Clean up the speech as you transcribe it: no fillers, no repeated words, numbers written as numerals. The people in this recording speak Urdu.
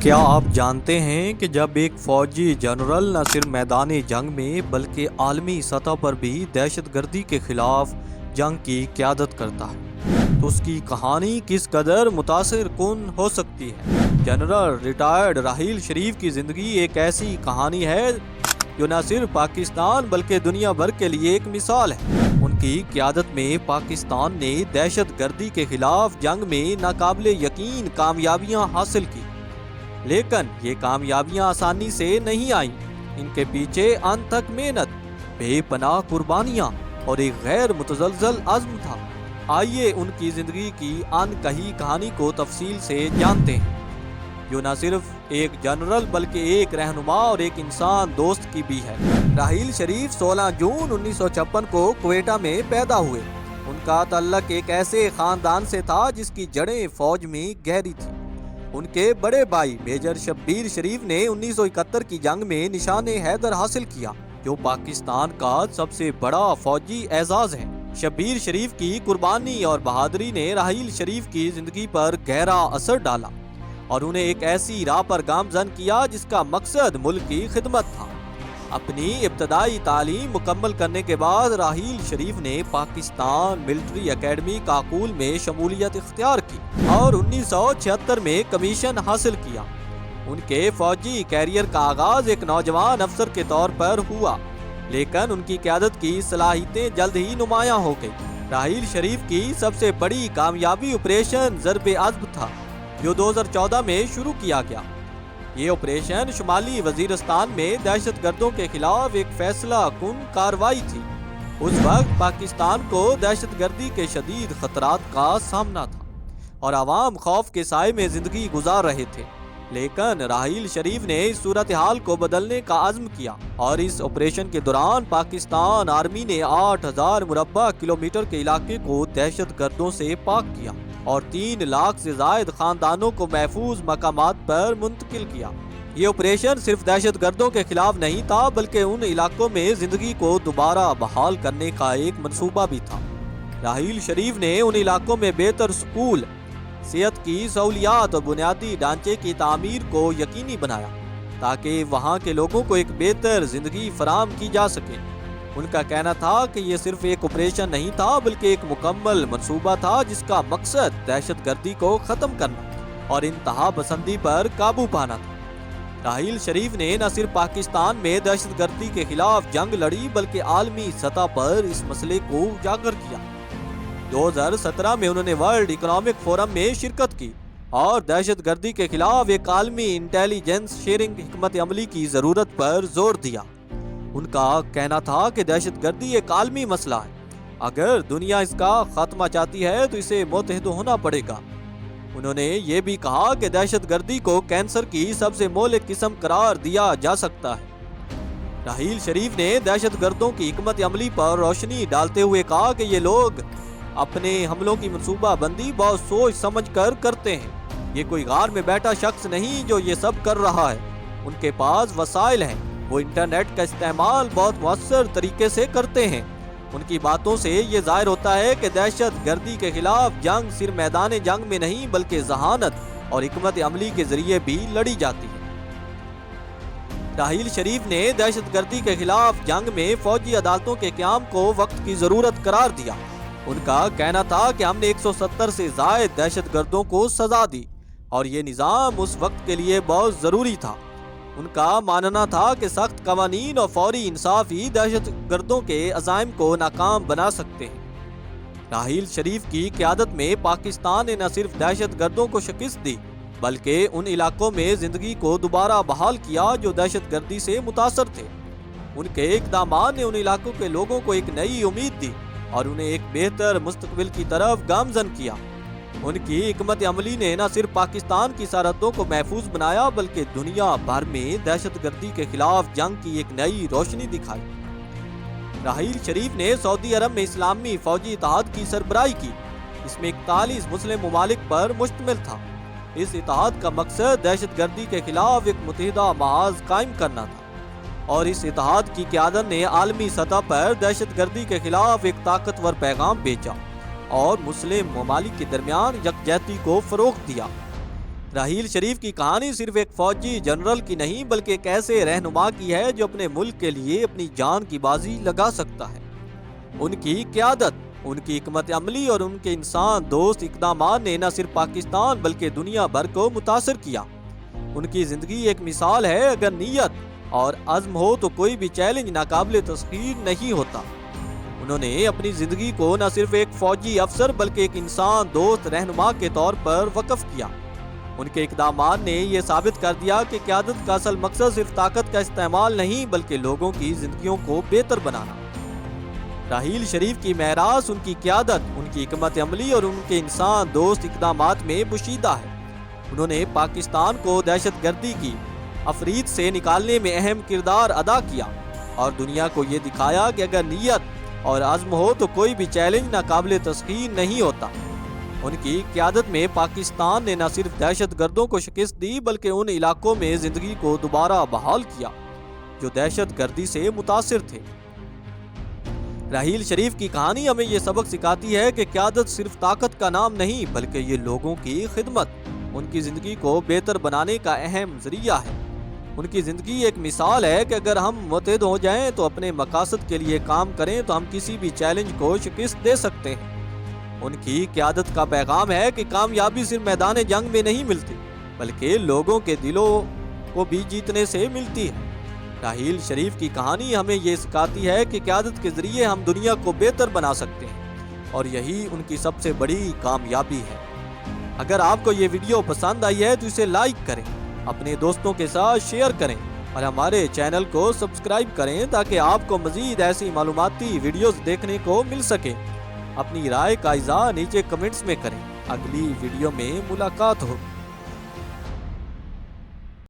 کیا آپ جانتے ہیں کہ جب ایک فوجی جنرل نہ صرف میدان جنگ میں بلکہ عالمی سطح پر بھی دہشت گردی کے خلاف جنگ کی قیادت کرتا ہے تو اس کی کہانی کس قدر متاثر کن ہو سکتی ہے؟ جنرل ریٹائرڈ راحیل شریف کی زندگی ایک ایسی کہانی ہے جو نہ صرف پاکستان بلکہ دنیا بھر کے لیے ایک مثال ہے۔ ان کی قیادت میں پاکستان نے دہشت گردی کے خلاف جنگ میں ناقابل یقین کامیابیاں حاصل کی، لیکن یہ کامیابیاں آسانی سے نہیں آئیں۔ ان کے پیچھے انتھک محنت، بے پناہ قربانیاں اور ایک غیر متزلزل عزم تھا۔ آئیے ان کی زندگی کی ان کہی کہانی کو تفصیل سے جانتے ہیں، جو نہ صرف ایک جنرل بلکہ ایک رہنما اور ایک انسان دوست کی بھی ہے۔ راحیل شریف 16 جون 1956 کو کوئٹہ میں پیدا ہوئے۔ ان کا تعلق ایک ایسے خاندان سے تھا جس کی جڑیں فوج میں گہری تھیں۔ ان کے بڑے بھائی میجر شبیر شریف نے 1971 کی جنگ میں نشان حیدر حاصل کیا، جو پاکستان کا سب سے بڑا فوجی اعزاز ہے۔ شبیر شریف کی قربانی اور بہادری نے راحیل شریف کی زندگی پر گہرا اثر ڈالا اور انہیں ایک ایسی راہ پر گامزن کیا جس کا مقصد ملک کی خدمت تھا۔ اپنی ابتدائی تعلیم مکمل کرنے کے بعد راحیل شریف نے پاکستان ملٹری اکیڈمی کاکول میں شمولیت اختیار کی اور 1976 میں کمیشن حاصل کیا۔ ان کے فوجی کیریئر کا آغاز ایک نوجوان افسر کے طور پر ہوا، لیکن ان کی قیادت کی صلاحیتیں جلد ہی نمایاں ہو گئی۔ راحیل شریف کی سب سے بڑی کامیابی آپریشن ضرب عضب تھا، جو 2014 میں شروع کیا گیا۔ یہ آپریشن شمالی وزیرستان میں دہشت گردوں کے خلاف ایک فیصلہ کن کارروائی تھی۔ اس وقت پاکستان کو دہشت گردی کے شدید خطرات کا سامنا تھا اور عوام خوف کے سائے میں زندگی گزار رہے تھے، لیکن راحیل شریف نے اس صورتحال کو بدلنے کا عزم کیا اور اس آپریشن کے دوران پاکستان آرمی نے 8000 مربع کلومیٹر کے علاقے کو دہشت گردوں سے پاک کیا اور 3 لاکھ سے زائد خاندانوں کو محفوظ مقامات پر منتقل کیا۔ یہ آپریشن صرف دہشت گردوں کے خلاف نہیں تھا بلکہ ان علاقوں میں زندگی کو دوبارہ بحال کرنے کا ایک منصوبہ بھی تھا۔ راحیل شریف نے ان علاقوں میں بہتر سکول، صحت کی سہولیات اور بنیادی ڈھانچے کی تعمیر کو یقینی بنایا تاکہ وہاں کے لوگوں کو ایک بہتر زندگی فراہم کی جا سکے۔ ان کا کہنا تھا کہ یہ صرف ایک آپریشن نہیں تھا بلکہ ایک مکمل منصوبہ تھا جس کا مقصد دہشت گردی کو ختم کرنا اور انتہا پسندی پر قابو پانا تھا۔ راحیل شریف نے نہ صرف پاکستان میں دہشت گردی کے خلاف جنگ لڑی بلکہ عالمی سطح پر اس مسئلے کو اجاگر کیا۔ 2017 میں انہوں نے ورلڈ اکنامک فورم میں شرکت کی اور دہشت گردی کے خلاف ایک عالمی انٹیلیجنس شیئرنگ حکمت عملی کی ضرورت پر زور دیا۔ ان کا کہنا تھا کہ دہشت گردی ایک عالمی مسئلہ ہے، اگر دنیا اس کا خاتمہ چاہتی ہے تو اسے متحد ہونا پڑے گا۔ انہوں نے یہ بھی کہا کہ دہشت گردی کو کینسر کی سب سے مہلک قسم قرار دیا جا سکتا ہے۔ راحیل شریف نے دہشت گردوں کی حکمت عملی پر روشنی ڈالتے ہوئے کہا کہ یہ لوگ اپنے حملوں کی منصوبہ بندی بہت سوچ سمجھ کر کرتے ہیں۔ یہ کوئی غار میں بیٹھا شخص نہیں جو یہ سب کر رہا ہے۔ ان کے پاس وسائل ہیں، وہ انٹرنیٹ کا استعمال بہت مؤثر طریقے سے کرتے ہیں۔ ان کی باتوں سے یہ ظاہر ہوتا ہے کہ دہشت گردی کے خلاف جنگ صرف میدان جنگ میں نہیں بلکہ ذہانت اور حکمت عملی کے ذریعے بھی لڑی جاتی ہے۔ راحیل شریف نے دہشت گردی کے خلاف جنگ میں فوجی عدالتوں کے قیام کو وقت کی ضرورت قرار دیا۔ ان کا کہنا تھا کہ ہم نے 170 سے زائد دہشت گردوں کو سزا دی اور یہ نظام اس وقت کے لیے بہت ضروری تھا۔ ان کا ماننا تھا کہ سخت قوانین اور فوری انصاف ہی دہشت گردوں کے عزائم کو ناکام بنا سکتے ہیں۔ راحیل شریف کی قیادت میں پاکستان نے نہ صرف دہشت گردوں کو شکست دی بلکہ ان علاقوں میں زندگی کو دوبارہ بحال کیا جو دہشت گردی سے متاثر تھے۔ ان کے اقدامات نے ان علاقوں کے لوگوں کو ایک نئی امید دی اور انہیں ایک بہتر مستقبل کی طرف گامزن کیا۔ ان کی حکمت عملی نے نہ صرف پاکستان کی سرحدوں کو محفوظ بنایا بلکہ دنیا بھر میں دہشت گردی کے خلاف جنگ کی ایک نئی روشنی دکھائی۔ راحیل شریف نے سعودی عرب میں اسلامی فوجی اتحاد کی سربراہی کی، اس میں 41 مسلم ممالک پر مشتمل تھا۔ اس اتحاد کا مقصد دہشت گردی کے خلاف ایک متحدہ محاذ قائم کرنا تھا اور اس اتحاد کی قیادت نے عالمی سطح پر دہشت گردی کے خلاف ایک طاقتور پیغام بھیجا اور مسلم ممالک کے درمیان یکجہتی کو فروغ دیا۔ راحیل شریف کی کہانی صرف ایک فوجی جنرل کی نہیں بلکہ ایک ایسے رہنما کی ہے جو اپنے ملک کے لیے اپنی جان کی بازی لگا سکتا ہے۔ ان کی قیادت، ان کی حکمت عملی اور ان کے انسان دوست اقدامات نے نہ صرف پاکستان بلکہ دنیا بھر کو متاثر کیا۔ ان کی زندگی ایک مثال ہے، اگر نیت اور عزم ہو تو کوئی بھی چیلنج ناقابل تسخیر نہیں ہوتا۔ انہوں نے اپنی زندگی کو نہ صرف ایک فوجی افسر بلکہ ایک انسان دوست رہنما کے طور پر وقف کیا۔ ان کے اقدامات نے یہ ثابت کر دیا کہ قیادت کا اصل مقصد صرف طاقت کا استعمال نہیں بلکہ لوگوں کی زندگیوں کو بہتر بنانا۔ راحیل شریف کی میراث ان کی قیادت، ان کی حکمت عملی اور ان کے انسان دوست اقدامات میں پوشیدہ ہے۔ انہوں نے پاکستان کو دہشت گردی کی افریط سے نکالنے میں اہم کردار ادا کیا اور دنیا کو یہ دکھایا کہ اگر نیت اور عزم ہو تو کوئی بھی چیلنج ناقابل تسخیر نہیں ہوتا۔ ان کی قیادت میں پاکستان نے نہ صرف دہشت گردوں کو شکست دی بلکہ ان علاقوں میں زندگی کو دوبارہ بحال کیا جو دہشت گردی سے متاثر تھے۔ راحیل شریف کی کہانی ہمیں یہ سبق سکھاتی ہے کہ قیادت صرف طاقت کا نام نہیں بلکہ یہ لوگوں کی خدمت، ان کی زندگی کو بہتر بنانے کا اہم ذریعہ ہے۔ ان کی زندگی ایک مثال ہے کہ اگر ہم متحد ہو جائیں تو اپنے مقاصد کے لیے کام کریں تو ہم کسی بھی چیلنج کو شکست دے سکتے ہیں۔ ان کی قیادت کا پیغام ہے کہ کامیابی صرف میدان جنگ میں نہیں ملتی بلکہ لوگوں کے دلوں کو بھی جیتنے سے ملتی ہے۔ راحیل شریف کی کہانی ہمیں یہ سکھاتی ہے کہ قیادت کے ذریعے ہم دنیا کو بہتر بنا سکتے ہیں اور یہی ان کی سب سے بڑی کامیابی ہے۔ اگر آپ کو یہ ویڈیو پسند آئی ہے تو اسے لائک کریں، اپنے دوستوں کے ساتھ شیئر کریں اور ہمارے چینل کو سبسکرائب کریں تاکہ آپ کو مزید ایسی معلوماتی ویڈیوز دیکھنے کو مل سکے۔ اپنی رائے کا اظہار نیچے کمنٹس میں کریں۔ اگلی ویڈیو میں ملاقات ہوگی۔